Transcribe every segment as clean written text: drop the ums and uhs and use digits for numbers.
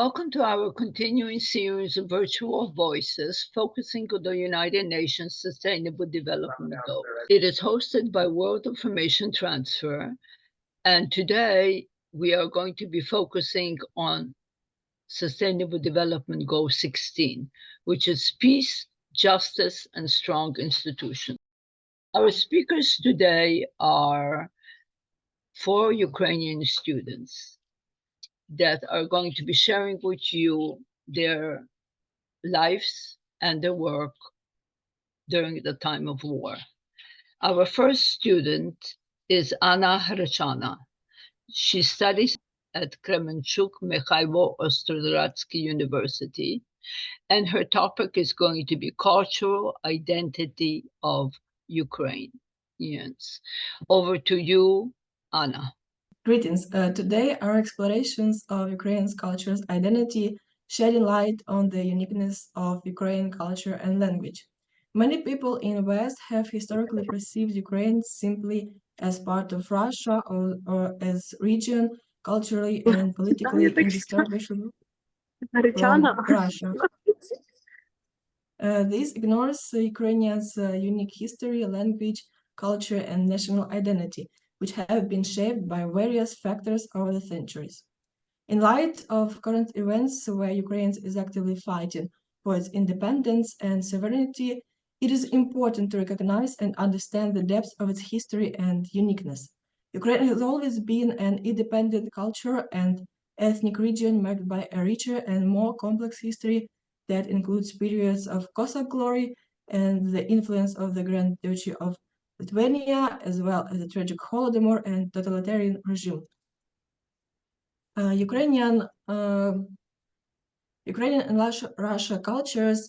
Welcome to our continuing series of virtual voices focusing on the United Nations Sustainable Development Goals. It is hosted by World Information Transfer, and today we are going to be focusing on Sustainable Development Goal 16, which is peace, justice, and strong institutions. Our speakers today are 4 Ukrainian students that are going to be sharing with you their lives and their work during the time of war. Our first student is Anna Grechana. She studies at Kremenchuk Mykhailo Ostrohradskyi University, and her topic is going to be cultural identity of Ukrainians. Over to you, Anna. Greetings. Today, our explorations of Ukraine's culture's identity shedding light on the uniqueness of Ukrainian culture and language. Many people in the West have historically perceived Ukraine simply as part of Russia or as region culturally and politically indistinguishable from Russia. This ignores Ukrainians' unique history, language, culture, and national identity, which have been shaped by various factors over the centuries. In light of current events where Ukraine is actively fighting for its independence and sovereignty, it is important to recognize and understand the depth of its history and uniqueness. Ukraine has always been an independent culture and ethnic region marked by a richer and more complex history that includes periods of Cossack glory and the influence of the Grand Duchy of Lithuania, as well as the tragic Holodomor and totalitarian regime. Ukrainian and Russia cultures,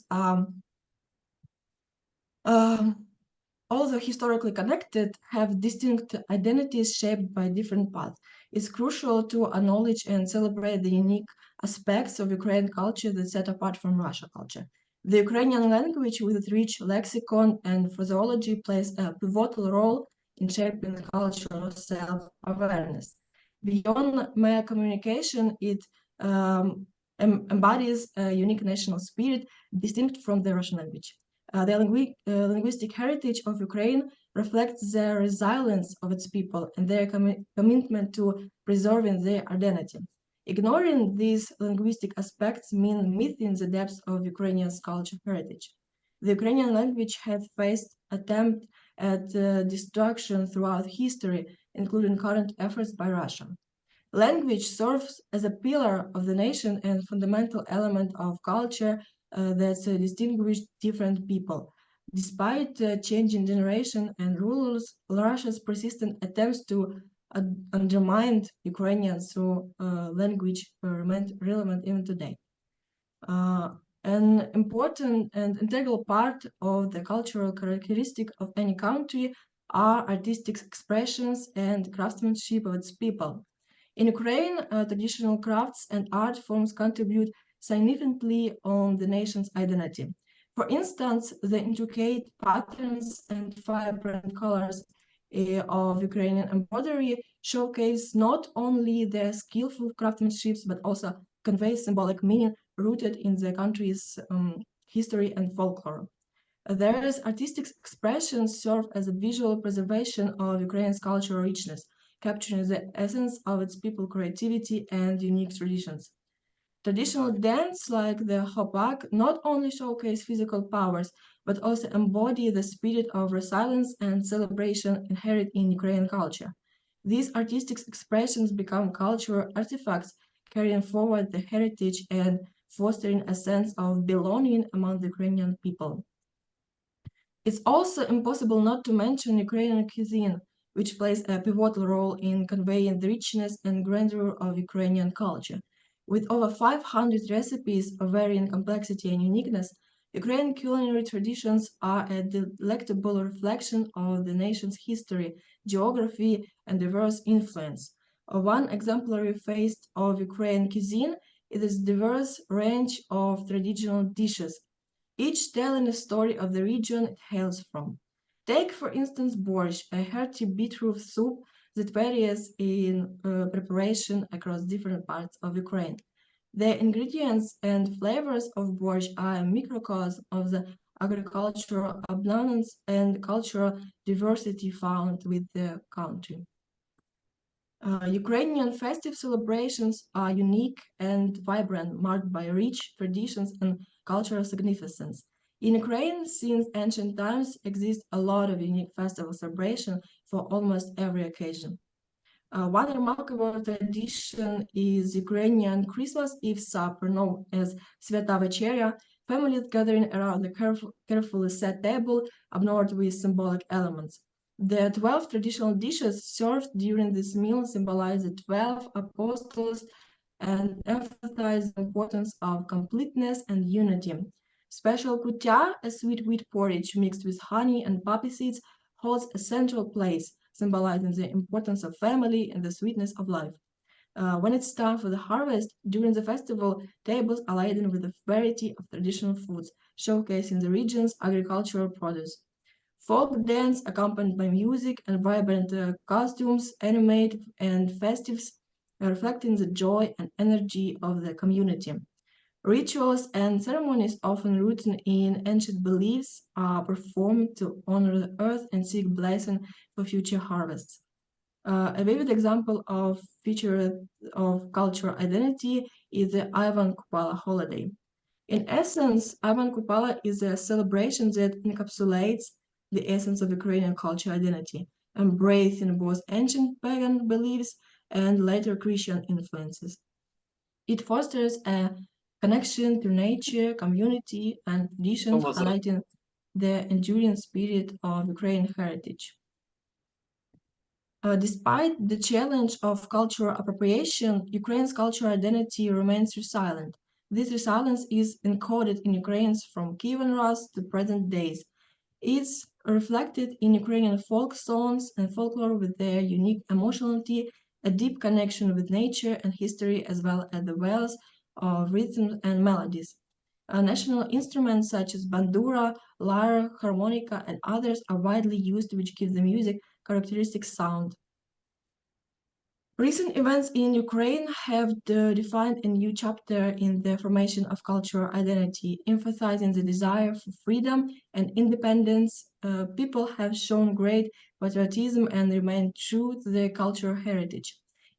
although historically connected, have distinct identities shaped by different paths. It's crucial to acknowledge and celebrate the unique aspects of Ukrainian culture that set apart from Russian culture. The Ukrainian language, with its rich lexicon and phraseology, plays a pivotal role in shaping cultural self-awareness. Beyond mere communication, it embodies a unique national spirit distinct from the Russian language. The linguistic heritage of Ukraine reflects the resilience of its people and their commitment to preserving their identity. Ignoring these linguistic aspects means missing the depth of Ukrainian's cultural heritage. The Ukrainian language has faced attempts at destruction throughout history, including current efforts by Russia. Language serves as a pillar of the nation and fundamental element of culture that distinguish different people. Despite changing generation and rulers, Russia's persistent attempts to undermine Ukrainians through language remain relevant even today. An important and integral part of the cultural characteristic of any country are artistic expressions and craftsmanship of its people. In Ukraine, traditional crafts and art forms contribute significantly on the nation's identity. For instance, the intricate patterns and vibrant colors of Ukrainian embroidery showcase not only their skillful craftsmanship, but also convey symbolic meaning rooted in the country's history and folklore. Their artistic expressions serve as a visual preservation of Ukraine's cultural richness, capturing the essence of its people's creativity and unique traditions. Traditional dance like the hopak not only showcase physical powers, but also embody the spirit of resilience and celebration inherent in Ukrainian culture. These artistic expressions become cultural artifacts, carrying forward the heritage and fostering a sense of belonging among the Ukrainian people. It's also impossible not to mention Ukrainian cuisine, which plays a pivotal role in conveying the richness and grandeur of Ukrainian culture. With over 500 recipes of varying complexity and uniqueness, Ukrainian culinary traditions are a delectable reflection of the nation's history, geography, and diverse influence. One exemplary face of Ukrainian cuisine is its diverse range of traditional dishes, each telling a story of the region it hails from. Take, for instance, borscht, a hearty beetroot soup that varies in preparation across different parts of Ukraine. The ingredients and flavors of borscht are a microcosm of the agricultural abundance and cultural diversity found with the country. Ukrainian festive celebrations are unique and vibrant, marked by rich traditions and cultural significance. In Ukraine, since ancient times, exist a lot of unique festival celebrations for almost every occasion. One remarkable tradition is Ukrainian Christmas Eve supper, known as Sveta Večerya, families gathering around a carefully set table adorned with symbolic elements. The 12 traditional dishes served during this meal symbolize the 12 apostles and emphasize the importance of completeness and unity. Special kutya, a sweet wheat porridge mixed with honey and poppy seeds, holds a central place, symbolizing the importance of family and the sweetness of life. When it's time for the harvest, during the festival, tables are laden with a variety of traditional foods, showcasing the region's agricultural produce. Folk dance, accompanied by music and vibrant costumes, animate and festives, reflecting the joy and energy of the community. Rituals and ceremonies, often rooted in ancient beliefs, are performed to honor the earth and seek blessing for future harvests. A vivid example of feature of cultural identity is the Ivan Kupala holiday. In essence, Ivan Kupala is a celebration that encapsulates the essence of Ukrainian cultural identity, embracing both ancient pagan beliefs and later Christian influences. It fosters a connection to nature, community, and traditions, highlighting the enduring spirit of Ukrainian heritage. Despite the challenge of cultural appropriation, Ukraine's cultural identity remains resilient. This resilience is encoded in Ukrainians from Kievan Rus to present days. It's reflected in Ukrainian folk songs and folklore with their unique emotionality, a deep connection with nature and history, as well as the wealth of rhythms and melodies. National instruments such as bandura, lyre, harmonica, and others are widely used, which give the music characteristic sound. Recent events in Ukraine have defined a new chapter in the formation of cultural identity, emphasizing the desire for freedom and independence. People have shown great patriotism and remain true to their cultural heritage,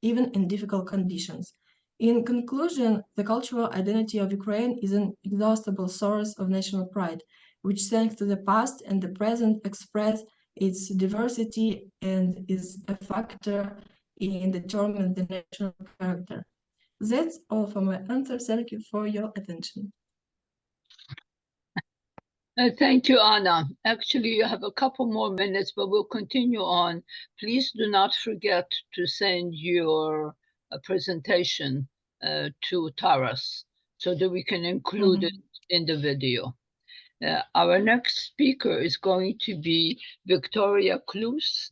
even in difficult conditions. In conclusion, the cultural identity of Ukraine is an inexhaustible source of national pride, which, thanks to the past and the present, express its diversity and is a factor in determining the national character. That's all for my answer. Thank you for your attention. Thank you, Anna. Actually, you have a couple more minutes, but we'll continue on. Please do not forget to send your presentation to Taras so that we can include it in the video. Our next speaker is going to be Victoria Kluis,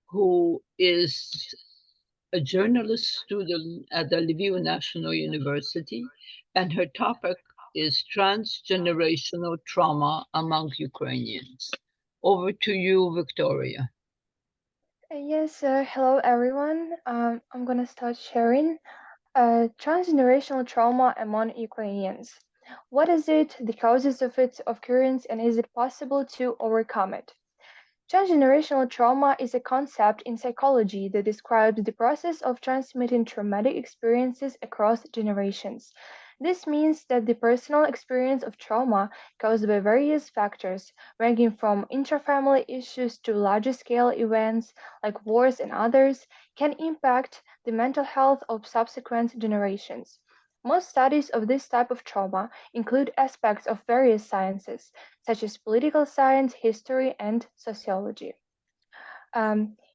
who is a journalist student at the Lviv National University, and her topic is transgenerational trauma among Ukrainians. Over to you, Victoria. Yes, hello everyone. I'm gonna start sharing transgenerational trauma among Ukrainians. What is it, the causes of its occurrence, and is it possible to overcome it? Transgenerational trauma is a concept in psychology that describes the process of transmitting traumatic experiences across generations. This means that the personal experience of trauma caused by various factors, ranging from intrafamily issues to larger scale events like wars and others, can impact the mental health of subsequent generations. Most studies of this type of trauma include aspects of various sciences, such as political science, history, and sociology.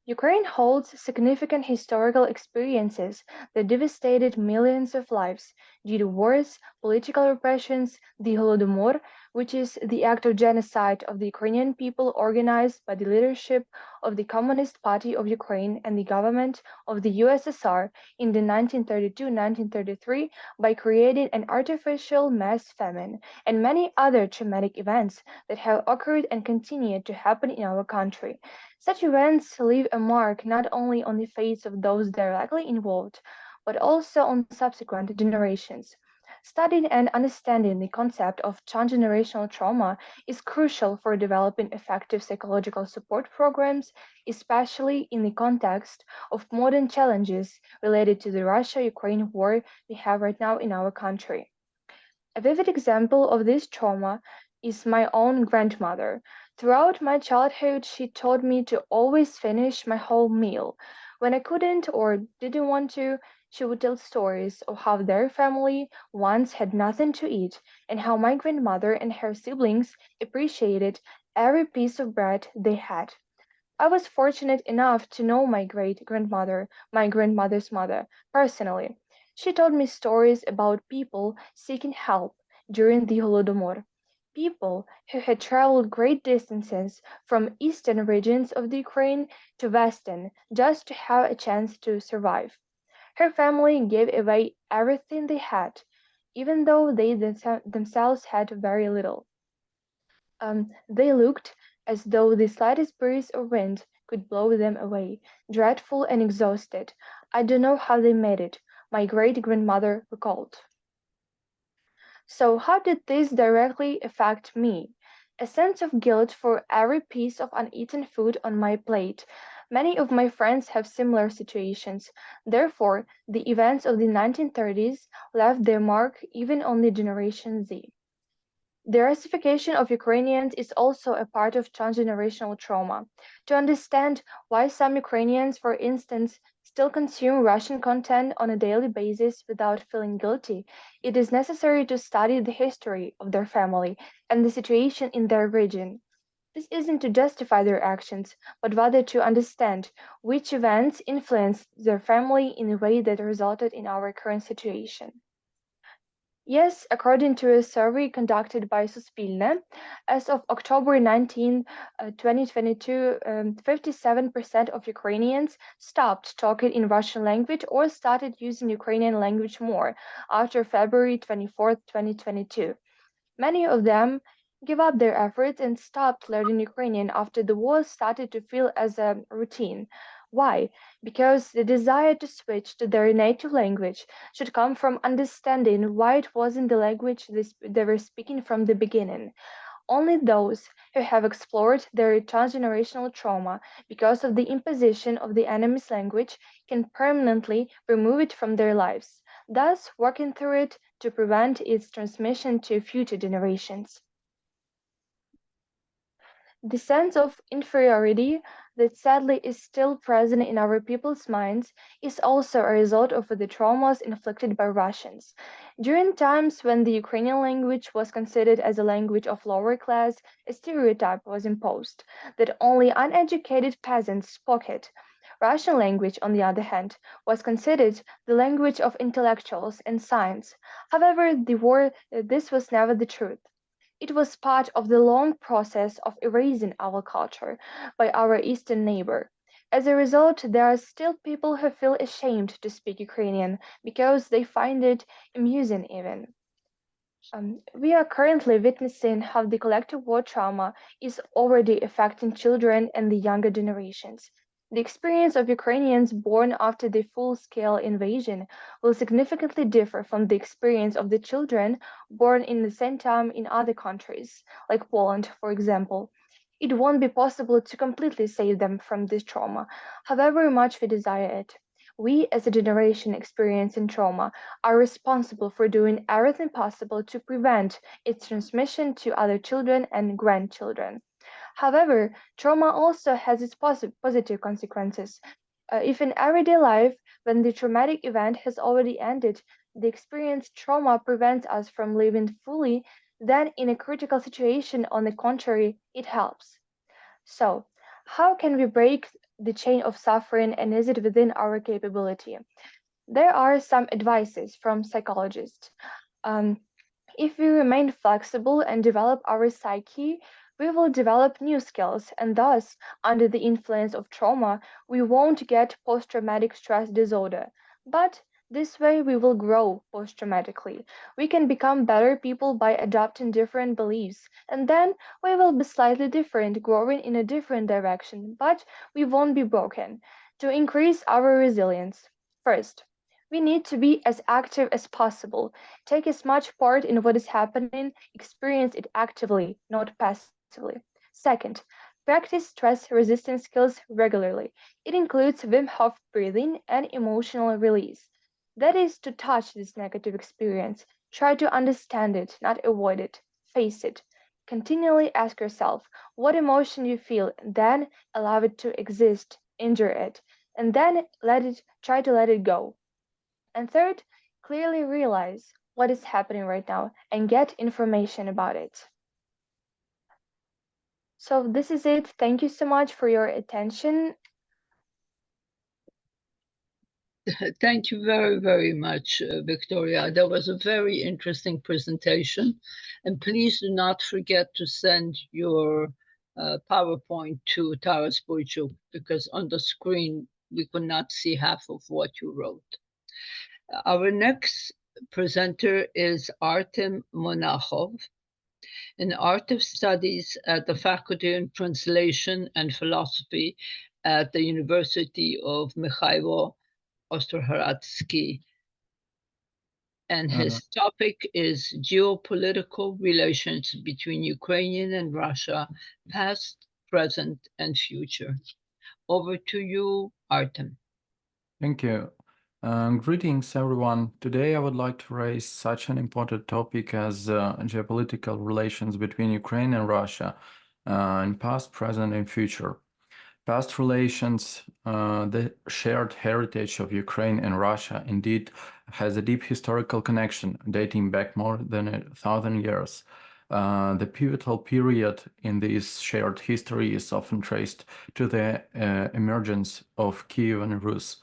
Ukraine holds significant historical experiences that devastated millions of lives due to wars, political repressions, the Holodomor, which is the act of genocide of the Ukrainian people organized by the leadership of the Communist Party of Ukraine and the government of the USSR in the 1932-1933 by creating an artificial mass famine, and many other traumatic events that have occurred and continue to happen in our country. Such events leave a mark not only on the fates of those directly involved, but also on subsequent generations. Studying and understanding the concept of transgenerational trauma is crucial for developing effective psychological support programs, especially in the context of modern challenges related to the Russia-Ukraine war we have right now in our country. A vivid example of this trauma is my own grandmother. Throughout my childhood, she taught me to always finish my whole meal. When I couldn't or didn't want to, she would tell stories of how their family once had nothing to eat and how my grandmother and her siblings appreciated every piece of bread they had. I was fortunate enough to know my great grandmother, my grandmother's mother, personally. She told me stories about people seeking help during the Holodomor, people who had traveled great distances from eastern regions of the Ukraine to western just to have a chance to survive. Her family gave away everything they had, even though they themselves had very little. They looked as though the slightest breeze or wind could blow them away, dreadful and exhausted. I don't know how they made it, my great grandmother recalled. So, how did this directly affect me? A sense of guilt for every piece of uneaten food on my plate. Many of my friends have similar situations. Therefore, the events of the 1930s left their mark even on the Generation Z. The Russification of Ukrainians is also a part of transgenerational trauma. To understand why some Ukrainians, for instance, still consume Russian content on a daily basis without feeling guilty, it is necessary to study the history of their family and the situation in their region. This isn't to justify their actions, but rather to understand which events influenced their family in a way that resulted in our current situation. Yes, according to a survey conducted by Suspilne, as of October 19, 2022, 57% of Ukrainians stopped talking in Russian language or started using Ukrainian language more after February 24, 2022. Many of them gave up their efforts and stopped learning Ukrainian after the war started to feel as a routine. Why? Because the desire to switch to their native language should come from understanding why it wasn't the language they were speaking from the beginning. Only those who have explored their transgenerational trauma because of the imposition of the enemy's language can permanently remove it from their lives, thus working through it to prevent its transmission to future generations. The sense of inferiority that sadly is still present in our people's minds is also a result of the traumas inflicted by Russians. During times when the Ukrainian language was considered as a language of lower class, a stereotype was imposed that only uneducated peasants spoke it. Russian language, on the other hand, was considered the language of intellectuals and science. However, this was never the truth. It was part of the long process of erasing our culture by our eastern neighbor. As a result, there are still people who feel ashamed to speak Ukrainian because they find it amusing even. We are currently witnessing how the collective war trauma is already affecting children and the younger generations. The experience of Ukrainians born after the full-scale invasion will significantly differ from the experience of the children born in the same time in other countries, like Poland, for example. It won't be possible to completely save them from this trauma, however much we desire it. We, as a generation experiencing trauma, are responsible for doing everything possible to prevent its transmission to other children and grandchildren. However, trauma also has its positive consequences. If in everyday life, when the traumatic event has already ended, the experienced trauma prevents us from living fully, then in a critical situation, on the contrary, it helps. So, how can we break the chain of suffering, and is it within our capability? There are some advices from psychologists. Um, if we remain flexible and develop our psyche, we will develop new skills, and thus, under the influence of trauma, we won't get post traumatic stress disorder. But this way, we will grow post traumatically. We can become better people by adopting different beliefs, and then we will be slightly different, growing in a different direction, but we won't be broken. To increase our resilience, first, We need to be as active as possible, take as much part in what is happening, experience it actively, not passively. Second, practice stress resistance skills regularly. It includes Wim Hof breathing and emotional release. That is to touch this negative experience, try to understand it, not avoid it, face it. Continually ask yourself what emotion you feel, then allow it to exist, endure it, and then try to let it go. And third, clearly realize what is happening right now and get information about it. So this is it. Thank you so much for your attention. Thank you very, very much, Victoria. That was a very interesting presentation. And please do not forget to send your PowerPoint to Taras Boychuk, because on the screen we could not see half of what you wrote. Our next presenter is Artem Monakhov, an art of studies at the Faculty in Translation and Philosophy at the University of Mykhailo Ostrohradskyi. And his topic is geopolitical relations between Ukraine and Russia, past, present, and future. Over to you, Artem. Thank you. Greetings, everyone. Today, I would like to raise such an important topic as geopolitical relations between Ukraine and Russia in past, present, and future. Past relations, the shared heritage of Ukraine and Russia indeed has a deep historical connection dating back more than 1,000 years. The pivotal period in this shared history is often traced to the emergence of Kievan Rus,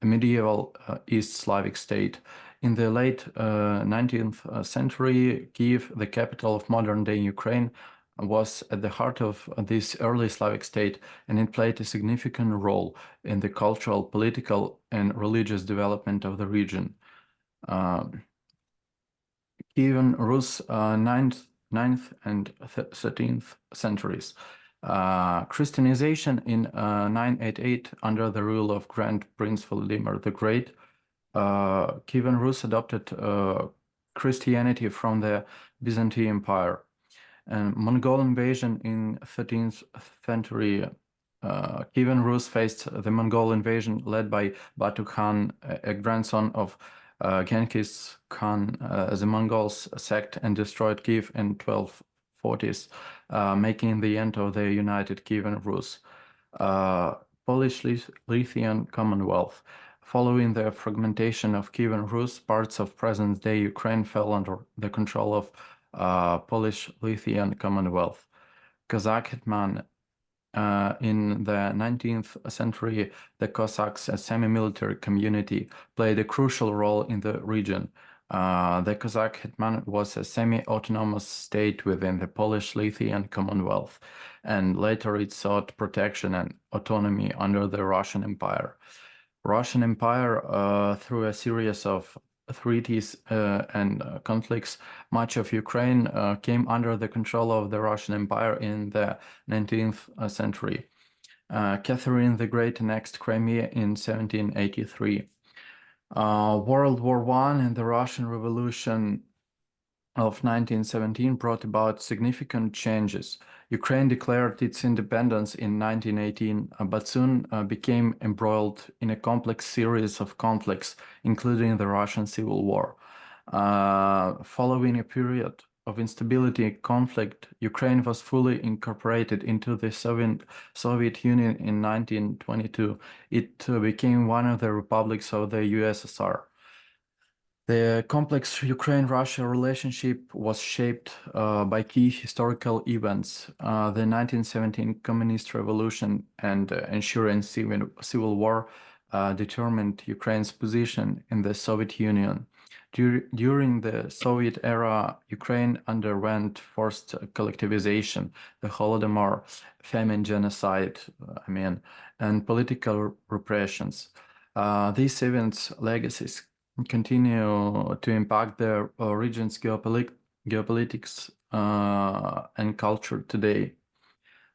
a medieval East Slavic state. In the late 19th century, Kiev, the capital of modern-day Ukraine, was at the heart of this early Slavic state, and it played a significant role in the cultural, political, and religious development of the region. Kievan Rus 9th and 13th centuries. Christianization in 988 under the rule of Grand Prince Vladimir the Great. Kievan Rus adopted Christianity from the Byzantine Empire. And Mongol invasion in 13th century, Kievan Rus faced the Mongol invasion led by Batu Khan, a grandson of Genghis Khan. The Mongols sacked and destroyed Kiev in 1240s, making the end of the United Kievan Rus. Polish-Lithuanian Commonwealth. Following the fragmentation of Kievan Rus, parts of present-day Ukraine fell under the control of Polish-Lithuanian Commonwealth. Kazakh Hetman. In the 19th century, the Cossacks, a semi-military community, played a crucial role in the region. The Kazakh Hetman was a semi-autonomous state within the Polish-Lithuanian Commonwealth, and later it sought protection and autonomy under the Russian Empire. Russian Empire, through a series of treaties and conflicts, much of Ukraine came under the control of the Russian Empire in the 19th century. Catherine the Great annexed Crimea in 1783. World War I and the Russian Revolution of 1917 brought about significant changes. Ukraine declared its independence in 1918, but soon became embroiled in a complex series of conflicts, including the Russian Civil War. Following a period of instability and conflict, Ukraine was fully incorporated into the Soviet Union in 1922. It became one of the republics of the USSR. The complex Ukraine-Russia relationship was shaped by key historical events. The 1917 Communist Revolution and ensuing civil war determined Ukraine's position in the Soviet Union. During the Soviet era, Ukraine underwent forced collectivization, the Holodomor, famine, genocide, and political repressions. These events' legacies continue to impact the region's geopolitics and culture today.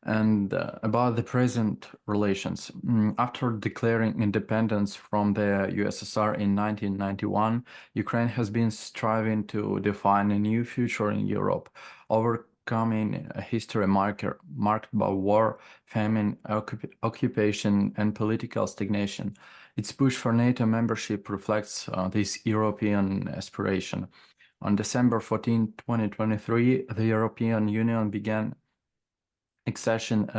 And about the present relations. After declaring independence from the USSR in 1991, Ukraine has been striving to define a new future in Europe, overcoming a history marked by war, famine, occupation, and political stagnation. Its push for NATO membership reflects this European aspiration. On December 14, 2023, the European Union began accession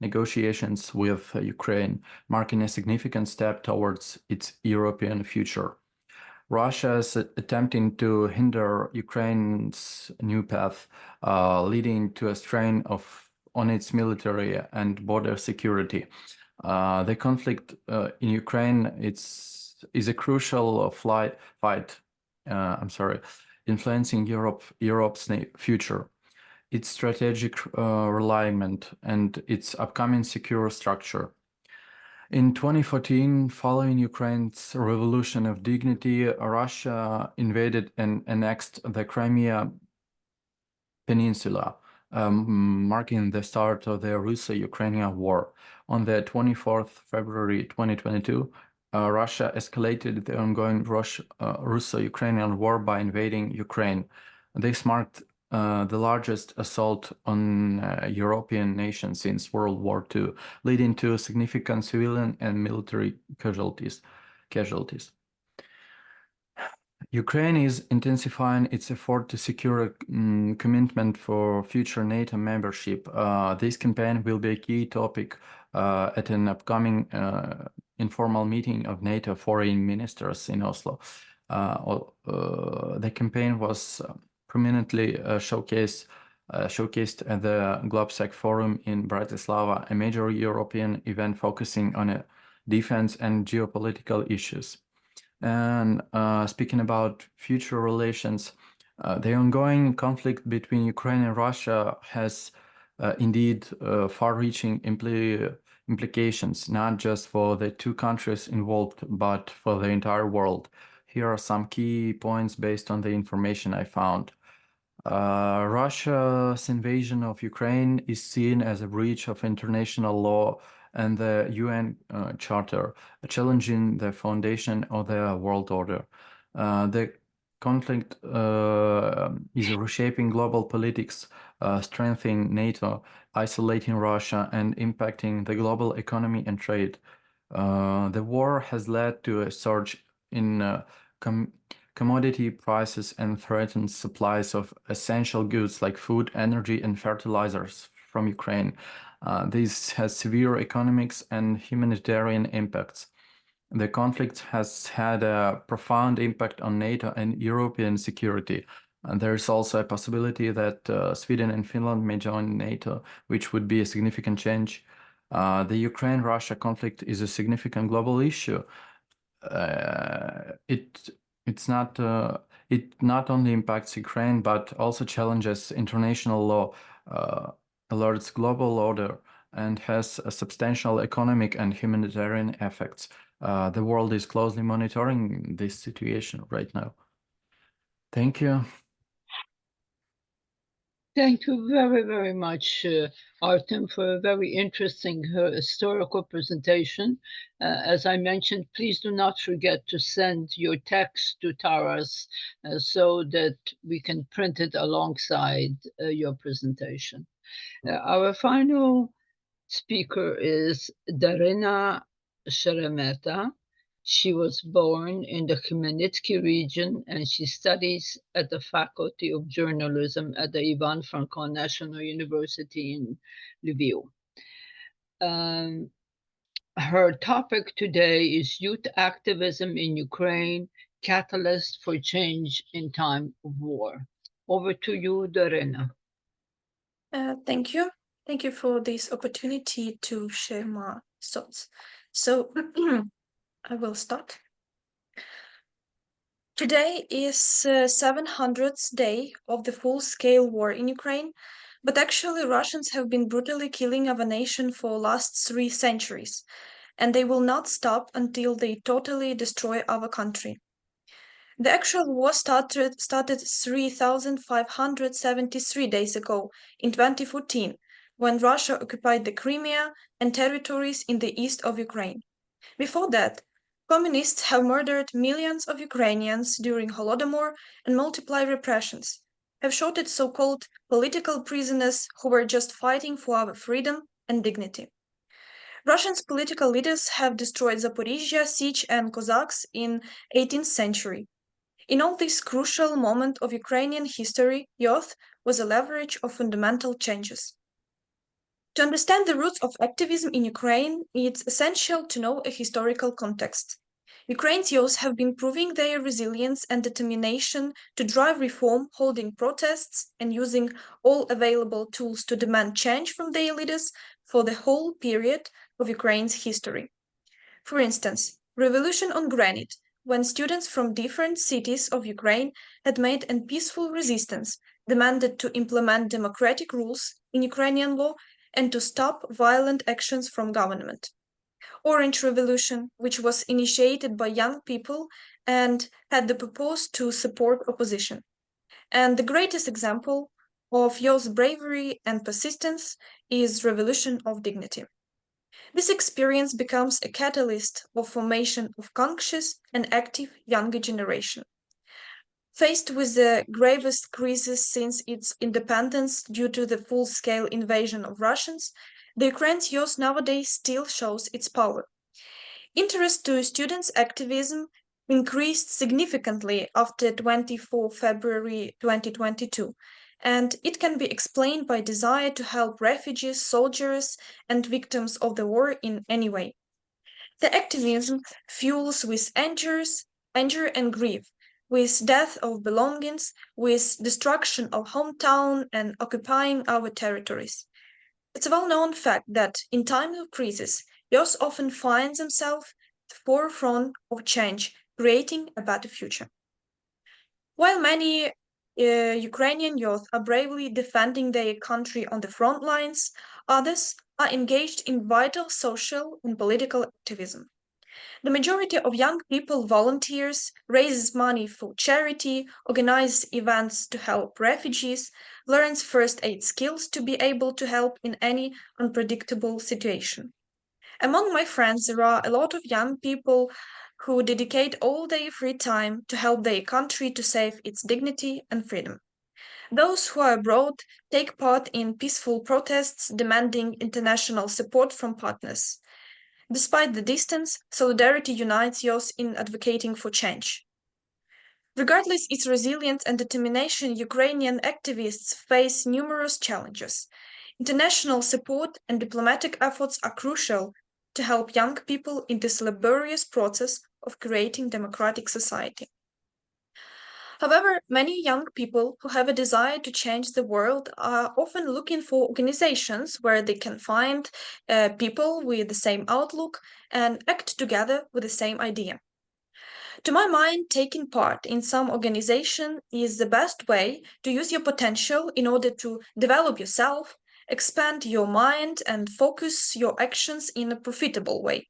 negotiations with Ukraine, marking a significant step towards its European future. Russia is attempting to hinder Ukraine's new path, leading to a strain on its military and border security. The conflict in Ukraine is a crucial fight, influencing Europe's future, its strategic alignment, and its upcoming secure structure. In 2014, following Ukraine's revolution of dignity, Russia invaded and annexed the Crimea Peninsula, marking the start of the Russo-Ukrainian War. On the 24th February 2022, Russia escalated the ongoing Russo-Ukrainian War by invading Ukraine. This marked the largest assault on a European nation since World War II, leading to significant civilian and military casualties. Ukraine is intensifying its effort to secure a commitment for future NATO membership. This campaign will be a key topic at an upcoming informal meeting of NATO foreign ministers in Oslo. The campaign was prominently showcased at the GlobSec Forum in Bratislava, a major European event focusing on defense and geopolitical issues. And speaking about future relations, the ongoing conflict between Ukraine and Russia has indeed far-reaching implications, not just for the two countries involved, but for the entire world. Here are some key points based on the information I found. Russia's invasion of Ukraine is seen as a breach of international law and the UN Charter, challenging the foundation of the world order. The conflict is reshaping global politics, strengthening NATO, isolating Russia, and impacting the global economy and trade. The war has led to a surge in commodity prices and threatened supplies of essential goods like food, energy, and fertilizers from Ukraine. This has severe economic and humanitarian impacts. The conflict has had a profound impact on NATO and European security. And there is also a possibility that Sweden and Finland may join NATO, which would be a significant change. The Ukraine-Russia conflict is a significant global issue. It not only impacts Ukraine, but also challenges international law, alerts global order, and has a substantial economic and humanitarian effects. The world is closely monitoring this situation right now. Thank you. Thank you very, very much, Artem, for a very interesting historical presentation. As I mentioned, please do not forget to send your text to Taras so that we can print it alongside your presentation. Our final speaker is Darina Sheremeta. She was born in the Khmelnytsky region and she studies at the Faculty of Journalism at the Ivan Franko National University in Lviv. Her topic today is Youth Activism in Ukraine, Catalyst for Change in Time of War. Over to you, Darina. Thank you. Thank you for this opportunity to share my thoughts. So I will start. Today is 700th day of the full-scale war in Ukraine, but actually Russians have been brutally killing our nation for last 3 centuries, and they will not stop until they totally destroy our country. The actual war started 3,573 days ago in 2014, when Russia occupied the Crimea and territories in the east of Ukraine. Before that, communists have murdered millions of Ukrainians during Holodomor and multiplied repressions, have shot at so-called political prisoners who were just fighting for our freedom and dignity. Russia's political leaders have destroyed Zaporizhia, Sich, and Cossacks in 18th century. In all this crucial moment of Ukrainian history, youth was a leverage of fundamental changes. To understand the roots of activism in Ukraine, it's essential to know a historical context. Ukraine's youth have been proving their resilience and determination to drive reform, holding protests and using all available tools to demand change from their leaders for the whole period of Ukraine's history. For instance, Revolution on Granite, when students from different cities of Ukraine had made a peaceful resistance, demanded to implement democratic rules in Ukrainian law and to stop violent actions from government. Orange Revolution, which was initiated by young people and had the purpose to support opposition. And the greatest example of youth bravery and persistence is Revolution of Dignity. This experience becomes a catalyst of formation of conscious and active younger generation. Faced with the gravest crisis since its independence due to the full-scale invasion of Russians, the Ukraine's youth nowadays still shows its power. Interest to students' activism increased significantly after 24 February 2022, and it can be explained by desire to help refugees, soldiers, and victims of the war in any way. The activism fuels with anger and grief, with death of belongings, with destruction of hometown and occupying our territories. It's a well-known fact that in times of crisis, youth often find themselves at the forefront of change, creating a better future. While many Ukrainian youth are bravely defending their country on the front lines, others are engaged in vital social and political activism. The majority of young people volunteers, raises money for charity, organizes events to help refugees, learns first aid skills to be able to help in any unpredictable situation. Among my friends, there are a lot of young people who dedicate all their free time to help their country to save its dignity and freedom. Those who are abroad take part in peaceful protests demanding international support from partners. Despite the distance, solidarity unites youth in advocating for change. Regardless its resilience and determination, Ukrainian activists face numerous challenges. International support and diplomatic efforts are crucial to help young people in this laborious process of creating democratic society. However, many young people who have a desire to change the world are often looking for organizations where they can find people with the same outlook and act together with the same idea. To my mind, taking part in some organization is the best way to use your potential in order to develop yourself, expand your mind, and focus your actions in a profitable way.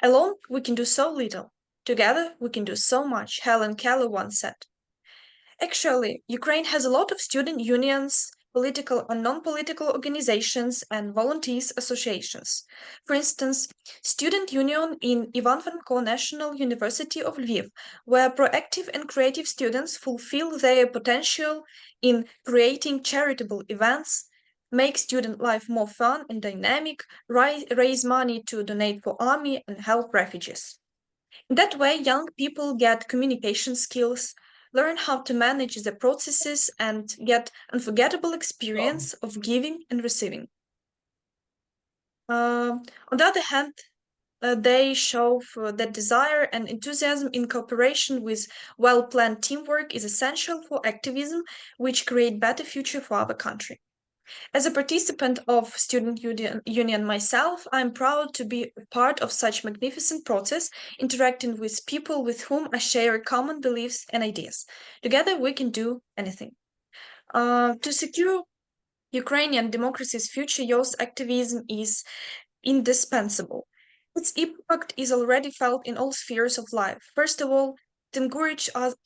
Alone, we can do so little. Together, we can do so much, Helen Keller once said. Actually, Ukraine has a lot of student unions, political and non-political organizations, and volunteers associations. For instance, Student Union in Ivan Franko National University of Lviv, where proactive and creative students fulfill their potential in creating charitable events, make student life more fun and dynamic, raise money to donate for army and help refugees. In that way, young people get communication skills, learn how to manage the processes, and get unforgettable experience of giving and receiving. On the other hand, they show that desire and enthusiasm in cooperation with well-planned teamwork is essential for activism, which create better future for our country. As a participant of Student Union myself, I'm proud to be a part of such magnificent process, interacting with people with whom I share common beliefs and ideas. Together we can do anything. To secure Ukrainian democracy's future, youth activism is indispensable. Its impact is already felt in all spheres of life. First of all, It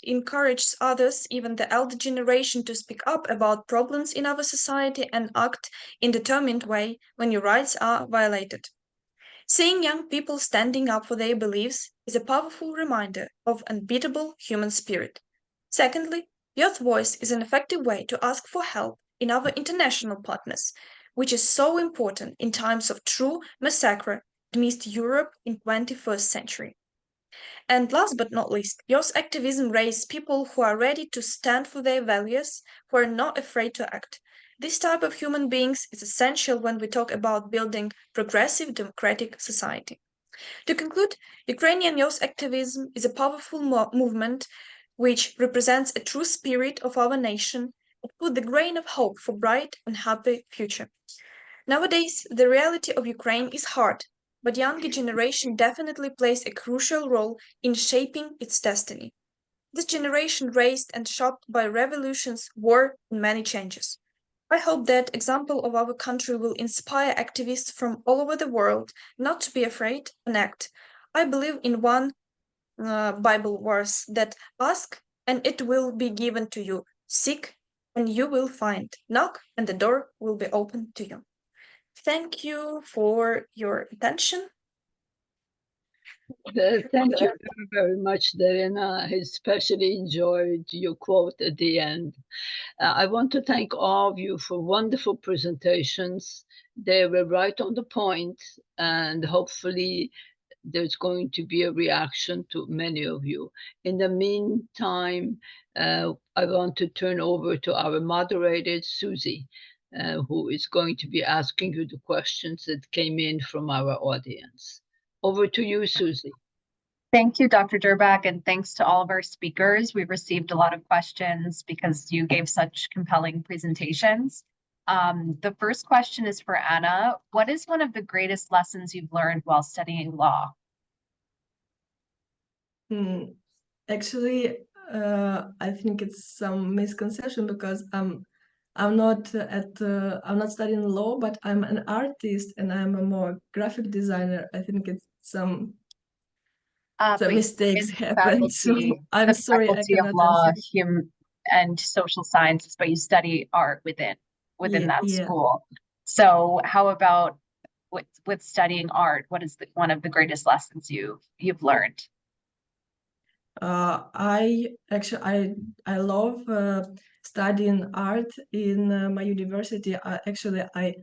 encourages others, even the elder generation, to speak up about problems in our society and act in a determined way when your rights are violated. Seeing young people standing up for their beliefs is a powerful reminder of unbeatable human spirit. Secondly, youth voice is an effective way to ask for help in our international partners, which is so important in times of true massacre amidst Europe in 21st century. And last but not least, youth activism raises people who are ready to stand for their values, who are not afraid to act. This type of human beings is essential when we talk about building progressive democratic society. To conclude, Ukrainian youth activism is a powerful movement which represents a true spirit of our nation and put the grain of hope for bright and happy future. Nowadays, the reality of Ukraine is hard, but younger generation definitely plays a crucial role in shaping its destiny. This generation raised and shaped by revolutions, war, and many changes. I hope that example of our country will inspire activists from all over the world not to be afraid and act. I believe in one Bible verse that ask and it will be given to you. Seek and you will find. Knock and the door will be opened to you. Thank you for your attention. Thank you very, very much, Darina. I especially enjoyed your quote at the end. I want to thank all of you for wonderful presentations. They were right on the point, and hopefully there's going to be a reaction to many of you. In the meantime, I want to turn over to our moderator, Susie, who is going to be asking you the questions that came in from our audience. Over to you, Susie. Thank you, Dr. Durbach, and thanks to all of our speakers. We've received a lot of questions because you gave such compelling presentations. The first question is for Anna. What is one of the greatest lessons you've learned while studying law? Actually, I think it's some misconception because I'm not studying law, but I'm an artist and I'm a more graphic designer. I think it's some mistakes happen. So I'm sorry, I Faculty of cannot Law, answer. and Social Sciences, but you study art within that Yeah. school. So how about with studying art? What is one of the greatest lessons you've learned? I love studying art in my university. I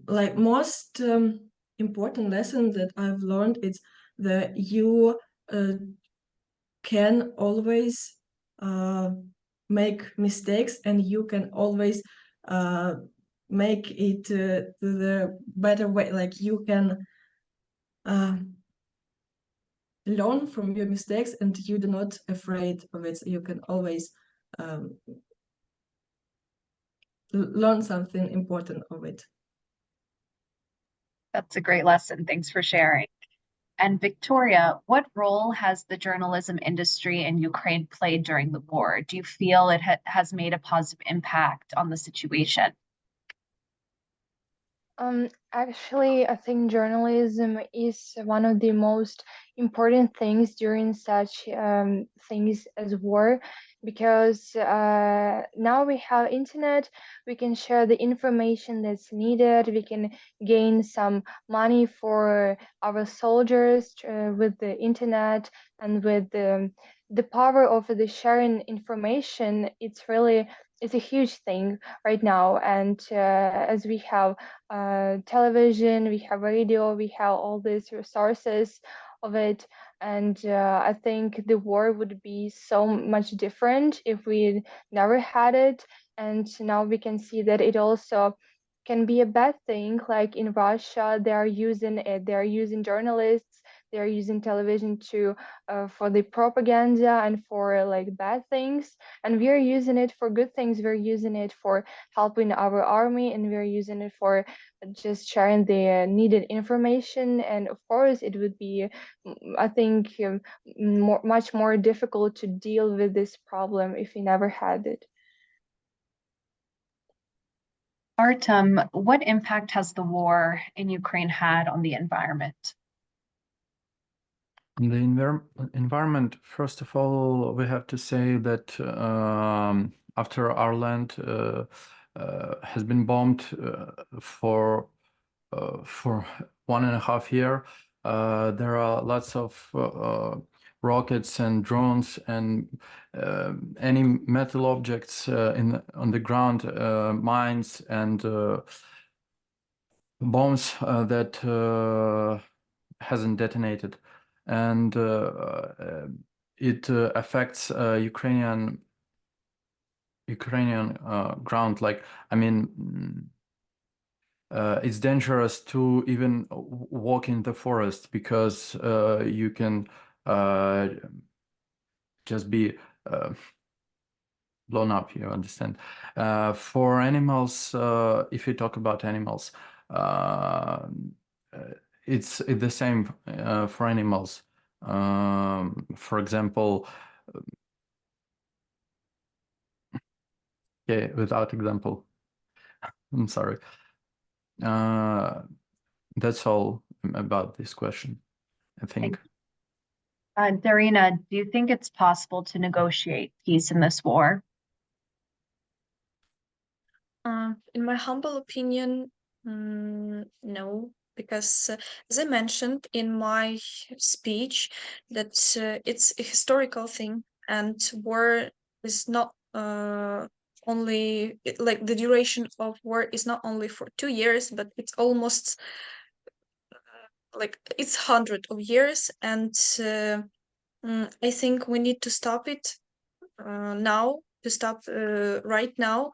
like most important lesson that I've learned is that you can always make mistakes and you can always make it the better way. Like you can learn from your mistakes and you're not afraid of it. You can always learn something important of it. That's a great lesson. Thanks for sharing. And Victoria, what role has the journalism industry in Ukraine played during the war? Do you feel it has made a positive impact on the situation? Actually, I think journalism is one of the most important things during such things as war, because now we have internet, we can share the information that's needed, we can gain some money for our soldiers with the internet, and with the power of the sharing information, it's a huge thing right now. And as we have television, we have radio, we have all these resources of it. And I think the war would be so much different if we never had it. And now we can see that it also can be a bad thing. Like in Russia, they are using it, they are using journalists, they are using television to for the propaganda and for like bad things, and we are using it for good things. We're using it for helping our army, and we're using it for just sharing the needed information. And of course it would be, I think, much more difficult to deal with this problem if we never had it. Artem, what impact has the war in Ukraine had on the environment? In the environment, first of all, we have to say that after our land has been bombed for 1.5 years, there are lots of rockets and drones and any metal objects on the ground, mines and bombs that hasn't detonated, and it affects Ukrainian ground. Like, I mean, it's dangerous to even walk in the forest because you can just be blown up, you understand. For animals, if you talk about animals, it's the same for animals. For example, okay, without example, I'm sorry. That's all about this question, I think. Darina, do you think it's possible to negotiate peace in this war? In my humble opinion, no, because as I mentioned in my speech, that it's a historical thing, and war is not only like the duration of war is not only for 2 years, but it's almost like it's 100 of years, and I think we need to stop it now, to stop right now.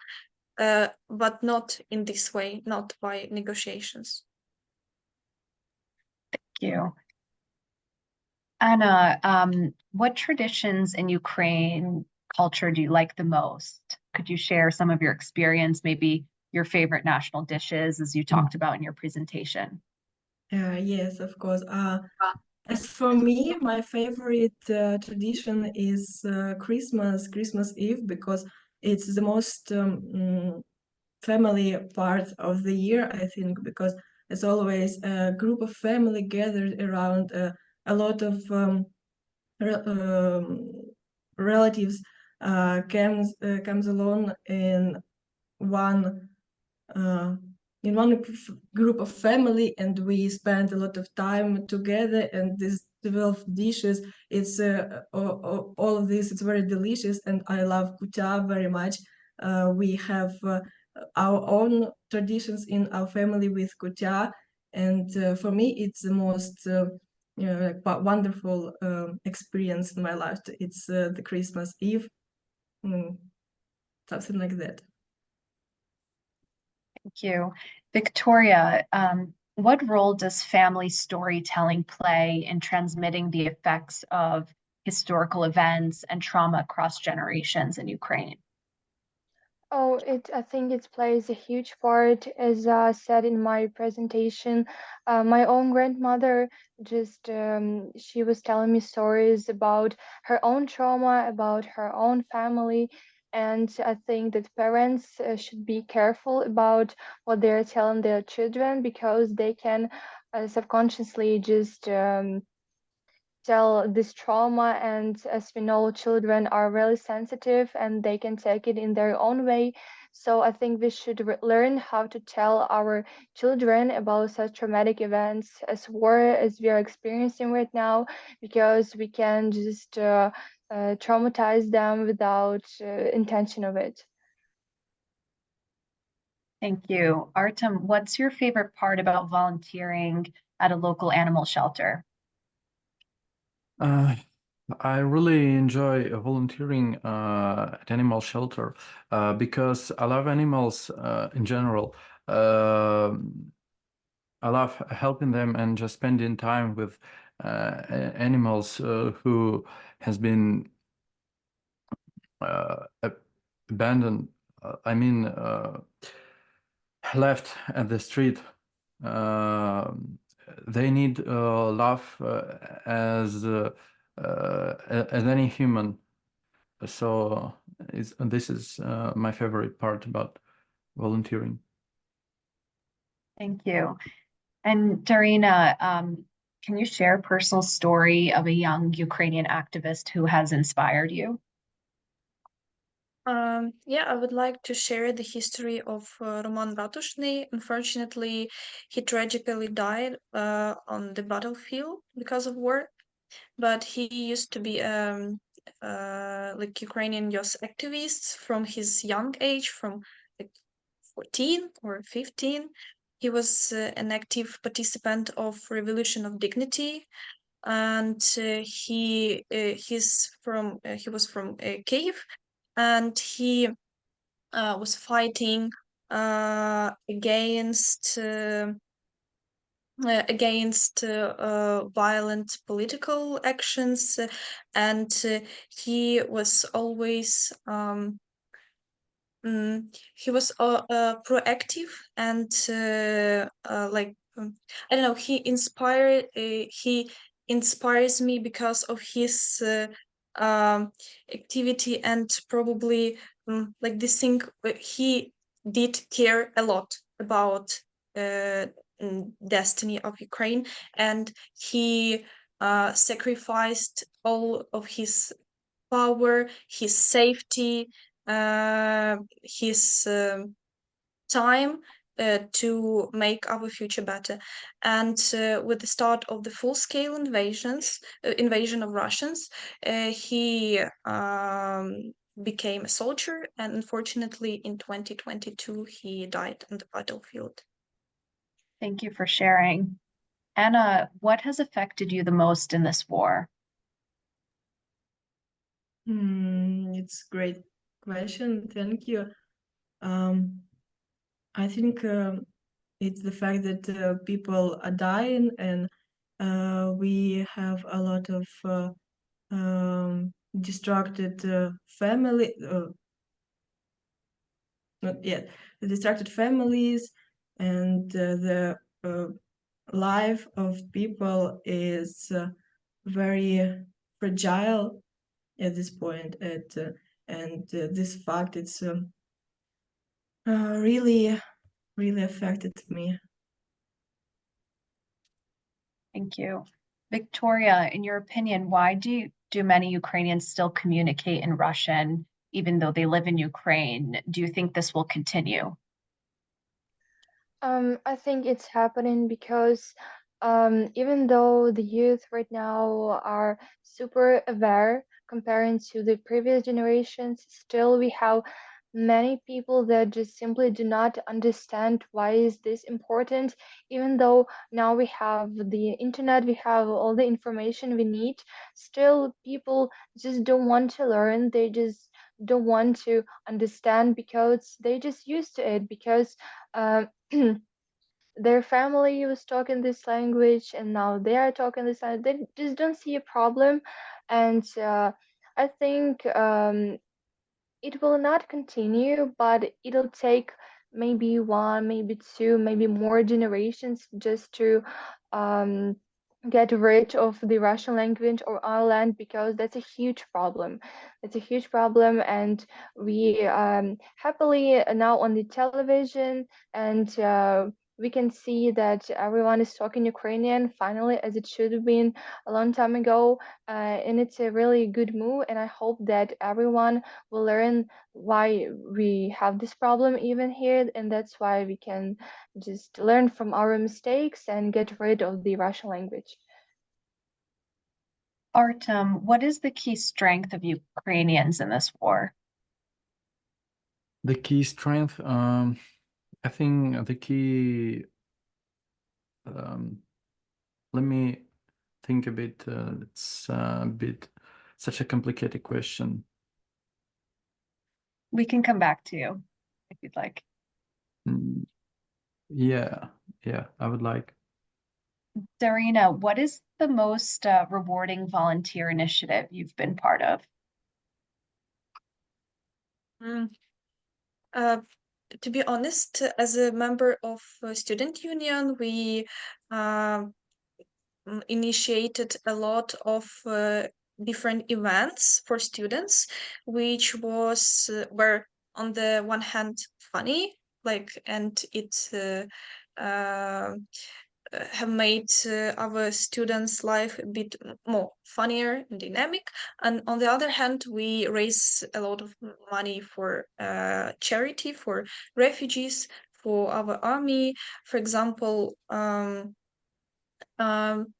But not in this way, not by negotiations. Thank you. Anna, what traditions in Ukraine culture do you like the most? Could you share some of your experience, maybe your favorite national dishes, as you talked about in your presentation? Yes, of course. As for me, my favorite tradition is Christmas Eve, because it's the most family part of the year, I think, because it's always a group of family gathered around a lot of relatives comes along in one group of family, and we spend a lot of time together. And these 12 dishes, it's all of this, it's very delicious, and I love kutya very much. We have our own traditions in our family with kutya, and for me it's the most wonderful experience in my life. It's the Christmas Eve, something like that. Thank you. Victoria, what role does family storytelling play in transmitting the effects of historical events and trauma across generations in Ukraine? Oh, I think it plays a huge part, as I said in my presentation. My own grandmother just she was telling me stories about her own trauma, about her own family, and I think that parents should be careful about what they're telling their children, because they can subconsciously just tell this trauma. And as we know, children are really sensitive and they can take it in their own way. So I think we should learn how to tell our children about such traumatic events as war as we are experiencing right now, because we can just traumatize them without intention of it. Thank you. Artem, what's your favorite part about volunteering at a local animal shelter? I really enjoy volunteering at animal shelter because I love animals in general. I love helping them and just spending time with animals who has been abandoned. I mean, left at the street. They need love as any human. So this is my favorite part about volunteering. Thank you. And Darina, Can you share a personal story of a young Ukrainian activist who has inspired you? Yeah, I would like to share the history of Roman Ratushny. Unfortunately, he tragically died on the battlefield because of war, but he used to be like Ukrainian youth activist from his young age, from like 14 or 15. He was an active participant of Revolution of Dignity, and he was from Kiev, and he was fighting against violent political actions, and he was always proactive and I don't know. He inspires me because of his activity, and probably like this thing. He did care a lot about destiny of Ukraine, and he sacrificed all of his power, his safety, his time to make our future better. And with the start of the full-scale invasion of Russians, he became a soldier, and unfortunately, in 2022, he died on the battlefield. Thank you for sharing. Anna, what has affected you the most in this war? It's a great question. Thank you. I think it's the fact that people are dying, and we have a lot of distracted family, not yet, distracted families, and the life of people is very fragile at this point. And this fact, it's really affected me. Thank you. Victoria, in your opinion, why do many Ukrainians still communicate in Russian even though they live in Ukraine? Do you think this will continue? I think it's happening because even though the youth right now are super aware comparing to the previous generations, still we have many people that just simply do not understand why is this important. Even though now we have the internet, we have all the information we need, still people just don't want to learn. They just don't want to understand because they just used to it because their family was talking this language and now they are talking this language. They just don't see a problem. And I think it will not continue, but it'll take maybe one, maybe two, maybe more generations just to um, get rid of the Russian language or our land, because that's a huge problem. It's a huge problem, and we happily now on the television, and we can see that everyone is talking Ukrainian finally, as it should have been a long time ago, and it's a really good move. And I hope that everyone will learn why we have this problem even here, and that's why we can just learn from our mistakes and get rid of the Russian language. Artem, what is the key strength of Ukrainians in this war? The key strength, I think the key, let me think a bit. It's a bit such a complicated question. We can come back to you if you'd like. Yeah, I would like. Darina, what is the most rewarding volunteer initiative you've been part of? To be honest, as a member of a student union, we initiated a lot of different events for students, which were on the one hand funny, like, and it have made our students' life a bit more funnier and dynamic. And on the other hand, we raise a lot of money for charity, for refugees, for our army. For example,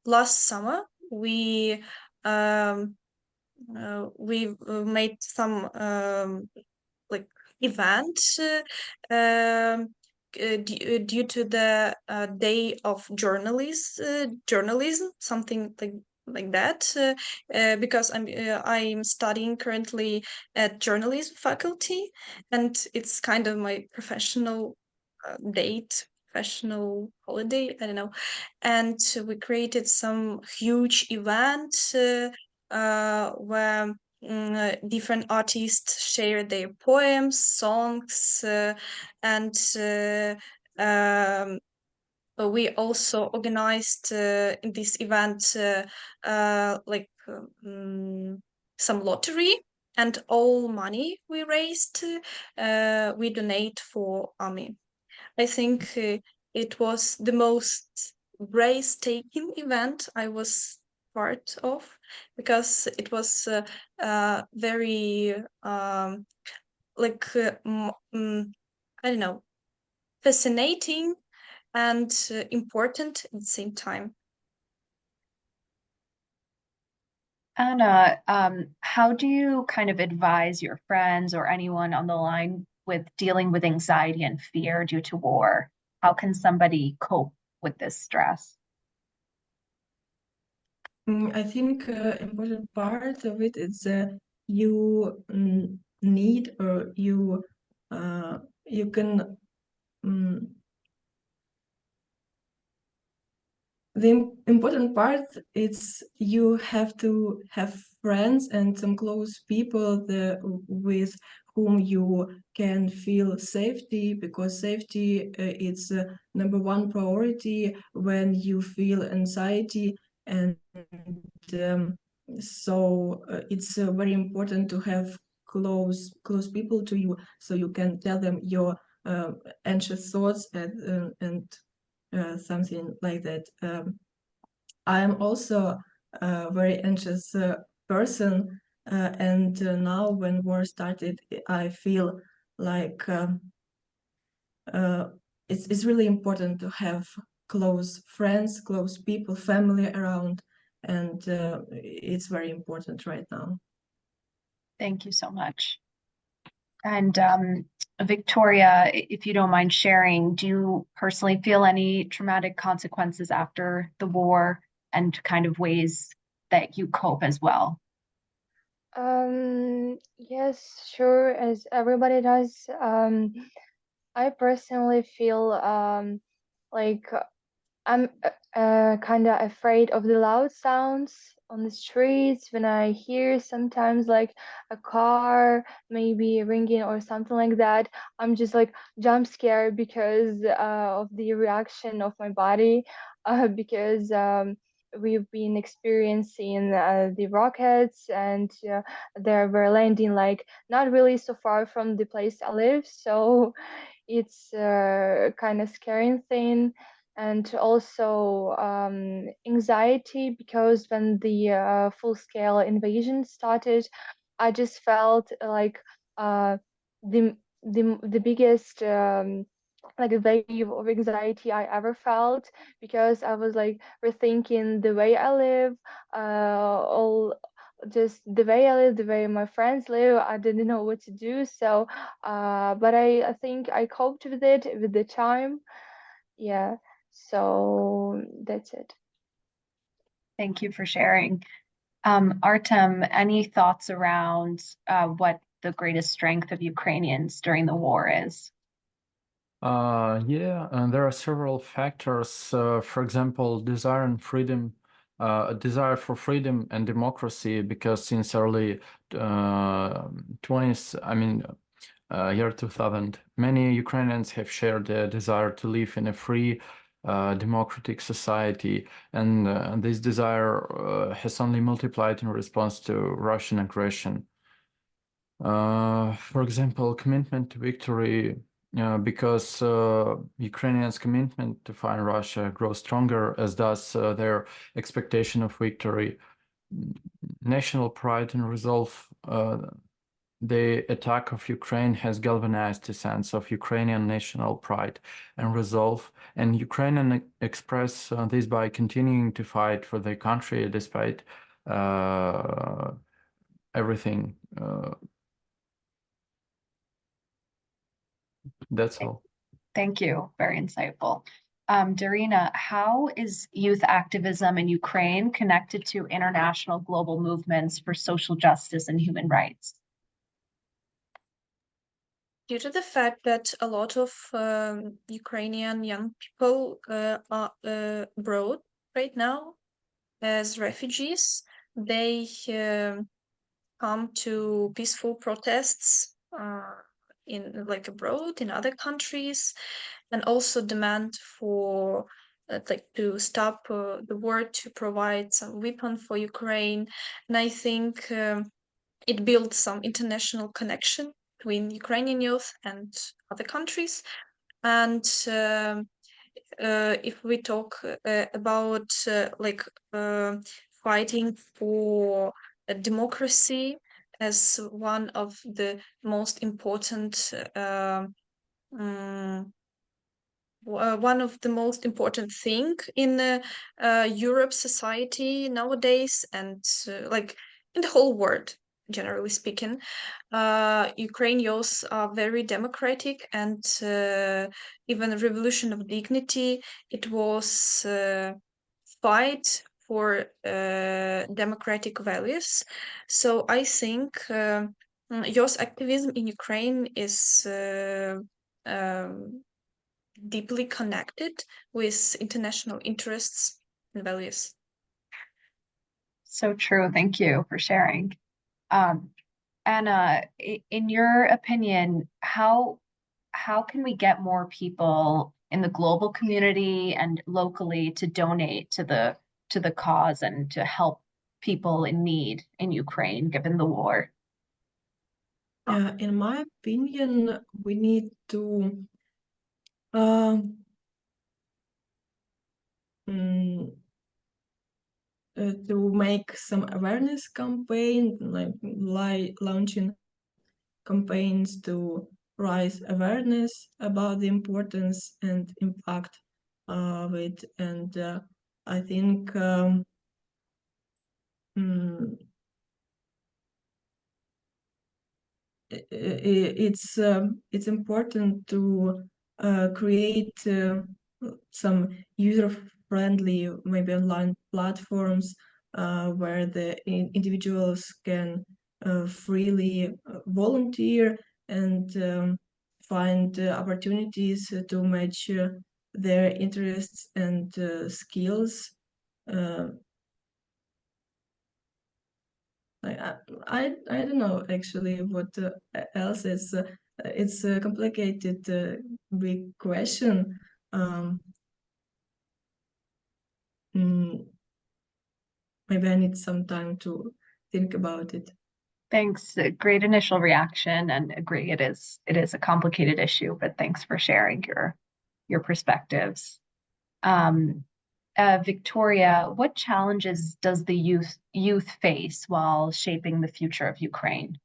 last summer we made some like event due to the day of journalism, something like that, because I'm studying currently at journalism faculty, and it's kind of my professional professional holiday, I don't know. And we created some huge event where different artists share their poems, songs, and we also organized in this event some lottery, and all money we raised we donate for army. I think it was the most breathtaking event I was part of, because it was very I don't know, fascinating and important at the same time. Anna, how do you kind of advise your friends or anyone on the line with dealing with anxiety and fear due to war? How can somebody cope with this stress? I think important part of it is you need, or you can the important part is you have to have friends and some close people with whom you can feel safety, because safety is number one priority when you feel anxiety. And so it's very important to have close people to you, so you can tell them your anxious thoughts and something like that. I am also a very anxious person, and now when war started, I feel like it's really important to have close friends, close people, family around, and it's very important right now. Thank you so much. And Victoria, if you don't mind sharing, do you personally feel any traumatic consequences after the war, and kind of ways that you cope as well? Yes, sure, as everybody does. I personally feel like I'm kind of afraid of the loud sounds on the streets when I hear sometimes like a car maybe ringing or something like that. I'm just like jump scared because of the reaction of my body, because we've been experiencing the rockets, and they were landing like not really so far from the place I live, so it's kind of scary thing. And also anxiety, because when the full-scale invasion started, I just felt like the biggest like a wave of anxiety I ever felt, because I was like rethinking the way I live, all just the way I live, the way my friends live. I didn't know what to do. So, but I think I coped with it with the time. Yeah. So that's it. Thank you for sharing. Artem, any thoughts around what the greatest strength of Ukrainians during the war is? Yeah, and there are several factors. For example, desire for freedom and democracy, because since early 20s, year 2000, many Ukrainians have shared their desire to live in a free, democratic society, and this desire has only multiplied in response to Russian aggression. For example, commitment to victory because Ukrainians' commitment to fight Russia grows stronger, as does their expectation of victory. National pride and resolve. The attack of Ukraine has galvanized a sense of Ukrainian national pride and resolve, and Ukrainians express this by continuing to fight for their country despite everything. That's all. Thank you. Very insightful. Darina, how is youth activism in Ukraine connected to international global movements for social justice and human rights? Due to the fact that a lot of Ukrainian young people are abroad right now as refugees, they come to peaceful protests in like abroad in other countries, and also demand for like to stop the war, to provide some weapon for Ukraine. And I think it builds some international connection between Ukrainian youth and other countries. And if we talk about fighting for democracy as one of the most important thing in Europe's society nowadays, and like in the whole world, generally speaking, Ukraine youth are very democratic, and even the Revolution of Dignity, it was fight for democratic values. So I think youth activism in Ukraine is deeply connected with international interests and values. So true. Thank you for sharing. Anna, in your opinion, how can we get more people in the global community and locally to donate to the cause and to help people in need in Ukraine, given the war? In my opinion, we need to make some awareness campaign, like launching campaigns to raise awareness about the importance and impact of it. And I think it's important to create some user-friendly, maybe online platforms where the individuals can freely volunteer and find opportunities to match their interests and skills. I don't know actually what else is. It's a complicated, big question. Maybe I need some time to think about it. Thanks. A great initial reaction, and agree it is a complicated issue, but thanks for sharing your perspectives. Victoria, what challenges does the youth face while shaping the future of Ukraine?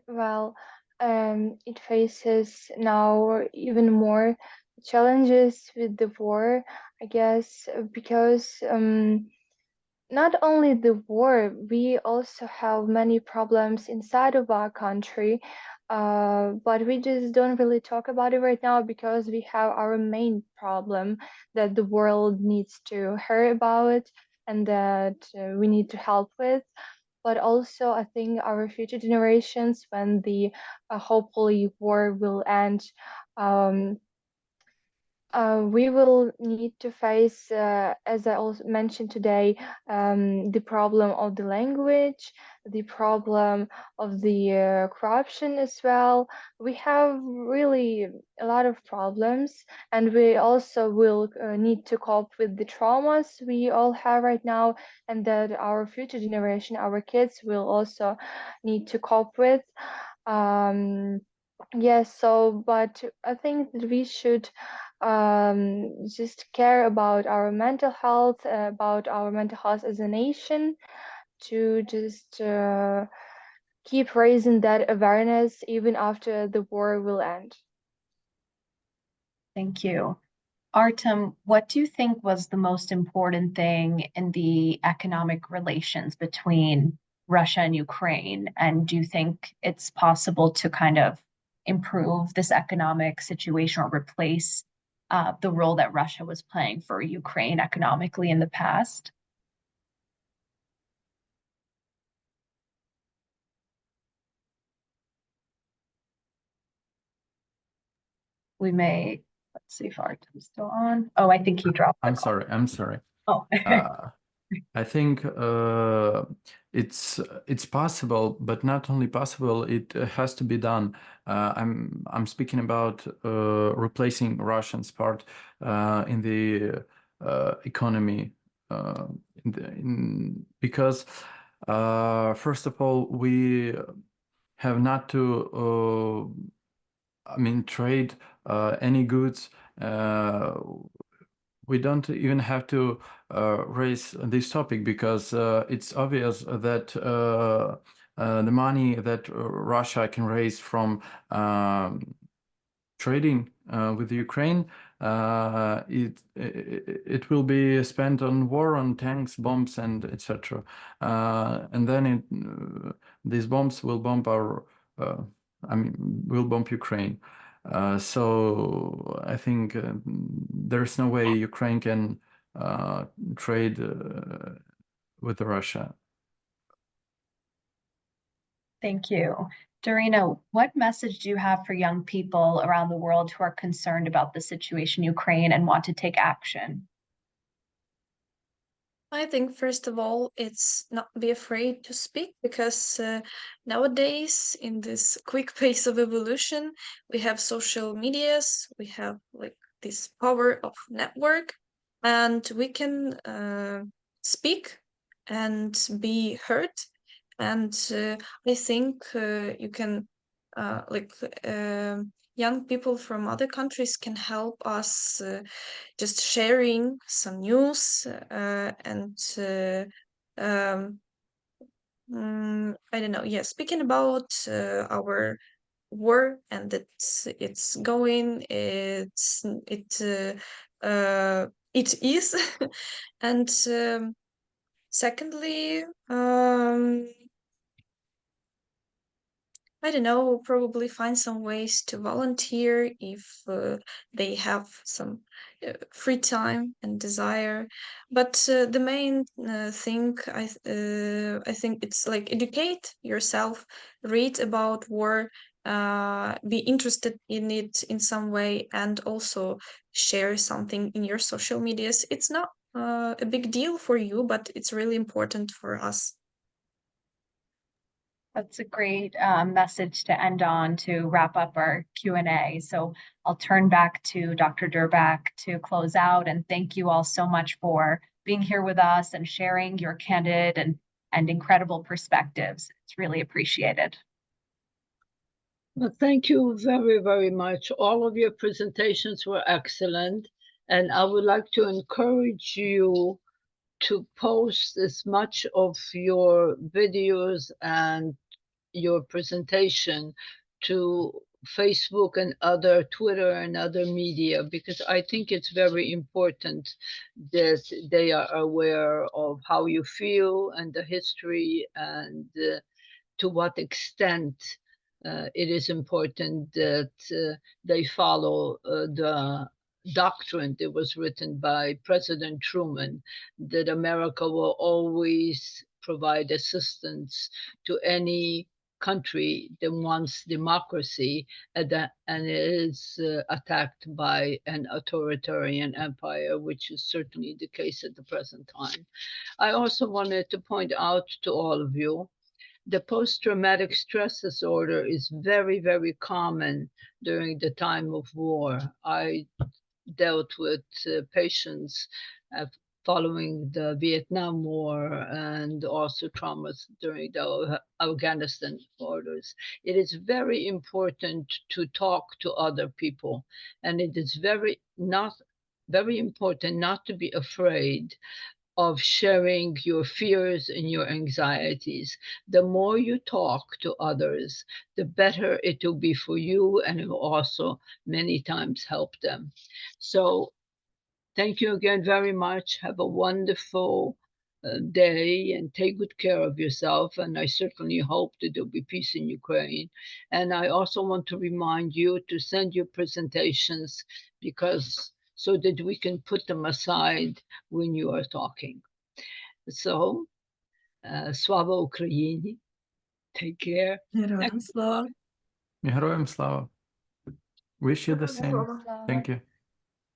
Well, it faces now even more challenges with the war, I guess, because not only the war, we also have many problems inside of our country, but we just don't really talk about it right now because we have our main problem that the world needs to hear about and that we need to help with. But also, I think our future generations, when the hopefully war will end, we will need to face, as I also mentioned today, the problem of the language, the problem of the corruption as well. We have really a lot of problems, and we also will need to cope with the traumas we all have right now, and that our future generation, our kids, will also need to cope with. Yes, so, but I think that we should just care about our mental health, as a nation, to just keep raising that awareness even after the war will end. Thank you. Artem, what do you think was the most important thing in the economic relations between Russia and Ukraine? And do you think it's possible to kind of improve this economic situation or replace the role that Russia was playing for Ukraine economically in the past? We may, let's see if Artem's still on. Oh, I think he dropped the call. I'm sorry. Oh. I think it's possible, but not only possible, it has to be done. I'm speaking about replacing Russians part in the economy, because first of all, we have not to trade any goods. We don't even have to raise this topic, because it's obvious that the money that Russia can raise from trading with Ukraine, it will be spent on war, on tanks, bombs, and etc. And then these bombs will bomb will bomb Ukraine. So I think there's no way Ukraine can trade with Russia. Thank you. Dorina, what message do you have for young people around the world who are concerned about the situation in Ukraine and want to take action? I think, first of all, it's not be afraid to speak, because nowadays, in this quick pace of evolution, we have social medias, we have like this power of network, and we can speak and be heard. And I think you can, young people from other countries can help us just sharing some news and I don't know. Yeah, speaking about our war and that it's going, it is, and secondly, I don't know, probably find some ways to volunteer if they have some free time and desire. But the main thing, I think it's like educate yourself, read about war, be interested in it in some way, and also share something in your social medias. It's not a big deal for you, but it's really important for us. That's a great message to end on to wrap up our Q&A. So I'll turn back to Dr. Durbak to close out, and thank you all so much for being here with us and sharing your candid and incredible perspectives. It's really appreciated. Well, thank you very, very much. All of your presentations were excellent, and I would like to encourage you to post as much of your videos and your presentation to Facebook and Twitter and other media, because I think it's very important that they are aware of how you feel and the history, and to what extent it is important that they follow the doctrine that was written by President Truman, that America will always provide assistance to any country that wants democracy and is attacked by an authoritarian empire, which is certainly the case at the present time. I also wanted to point out to all of you, the post-traumatic stress disorder is very, very common during the time of war. I dealt with patients following the Vietnam War and also traumas during the Afghanistan orders. It is very important to talk to other people, and it is very important not to be afraid of sharing your fears and your anxieties. The more you talk to others, the better it will be for you, and it will also many times help them. So thank you again very much. Have a wonderful day and take good care of yourself. And I certainly hope that there'll be peace in Ukraine. And I also want to remind you to send your presentations so that we can put them aside when you are talking. So, Slava Ukraini. Take care. Героям слава. Героям слава. Wish you the same. Слава. Thank you.